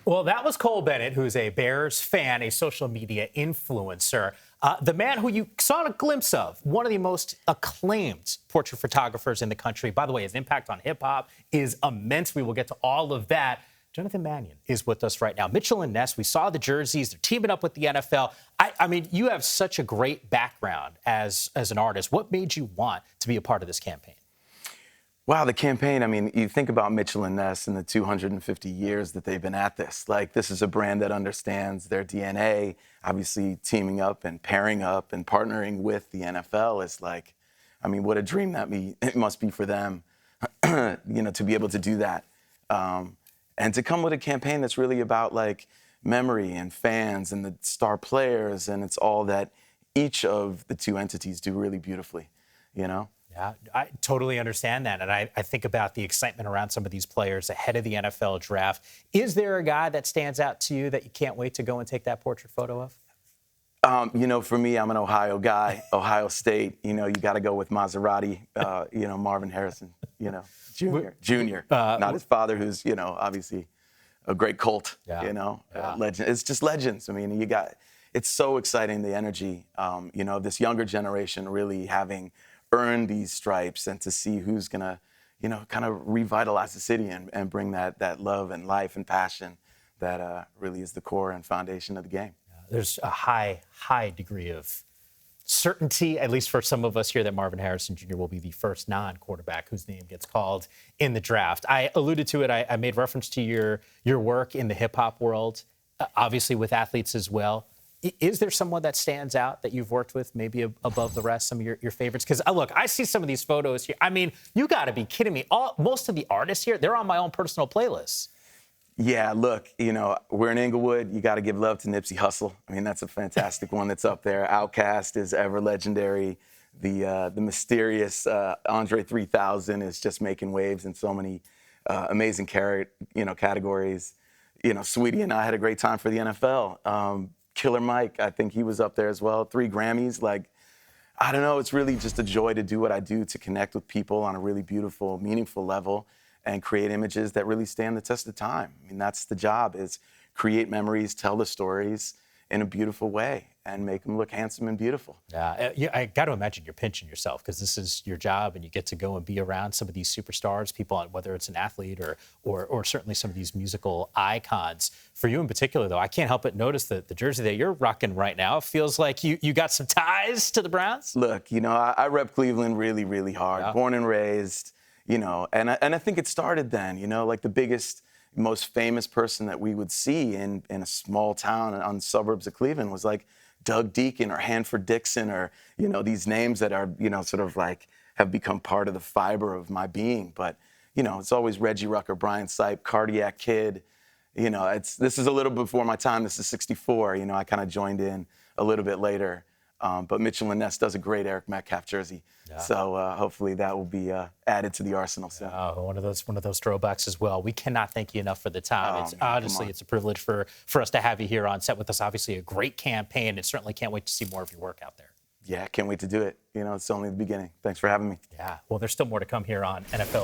Well, that was Cole Bennett, who's a Bears fan, a social media influencer. The man who you saw a glimpse of, one of the most acclaimed portrait photographers in the country. By the way, his impact on hip hop is immense. We will get to all of that. Jonathan Mannion is with us right now. Mitchell and Ness, we saw the jerseys. They're teaming up with the NFL. I mean, you have such a great background as an artist. What made you want to be a part of this campaign? Wow, the campaign, I mean, you think about Mitchell and Ness and the 250 years that they've been at this. Like, this is a brand that understands their DNA. Obviously, teaming up and pairing up and partnering with the NFL is like, I mean, what a dream it must be for them, to be able to do that. And to come with a campaign that's really about, like, memory and fans and the star players, and it's all that each of the two entities do really beautifully, Yeah, I totally understand that. And I think about the excitement around some of these players ahead of the NFL draft. Is there a guy that stands out to you that you can't wait to go and take that portrait photo of? For me, I'm an Ohio guy, Ohio State. You got to go with Maserati, Marvin Harrison, Junior. Not his father, who's, obviously a great Colt, legend. It's just legends. I mean, it's so exciting, the energy, this younger generation really having earn these stripes, and to see who's going to, kind of revitalize the city and bring that love and life and passion that really is the core and foundation of the game. There's a high degree of certainty, at least for some of us here, that Marvin Harrison Jr. will be the first non-quarterback whose name gets called in the draft. I alluded to it. I made reference to your work in the hip-hop world, obviously with athletes as well. Is there someone that stands out that you've worked with, maybe above the rest, some of your favorites? Because, look, I see some of these photos here. I mean, you got to be kidding me. Most of the artists here, they're on my own personal playlists. Yeah, look, we're in Inglewood. You got to give love to Nipsey Hussle. I mean, that's a fantastic one that's up there. Outkast is ever legendary. The mysterious Andre 3000 is just making waves in so many amazing categories. Sweetie and I had a great time for the NFL. Killer Mike, I think he was up there as well. 3 Grammys. Like, I don't know. It's really just a joy to do what I do, to connect with people on a really beautiful, meaningful level and create images that really stand the test of time. I mean, that's the job, is create memories, tell the stories in a beautiful way, and make them look handsome and beautiful. Yeah, I got to imagine you're pinching yourself, because this is your job and you get to go and be around some of these superstars, people, whether it's an athlete or certainly some of these musical icons. For you in particular, though, I can't help but notice that the jersey that you're rocking right now feels like you got some ties to the Browns. Look, I rep Cleveland really, really hard. Yeah. Born and raised, and I think it started then, like the biggest, most famous person that we would see in a small town on suburbs of Cleveland was like Doug Deacon or Hanford Dixon, or, these names that are, sort of like have become part of the fiber of my being. But, it's always Reggie Rucker, Brian Sipe, Cardiac Kid. This is a little before my time. This is 64. I kind of joined in a little bit later. But Mitchell and Ness does a great Eric Metcalf jersey. Yeah. So hopefully that will be added to the arsenal soon. One of those throwbacks as well. We cannot thank you enough for the time. It's a privilege for us to have you here on set with us. Obviously a great campaign, and certainly can't wait to see more of your work out there. Yeah, can't wait to do it. It's only the beginning. Thanks for having me. Yeah, well, there's still more to come here on NFL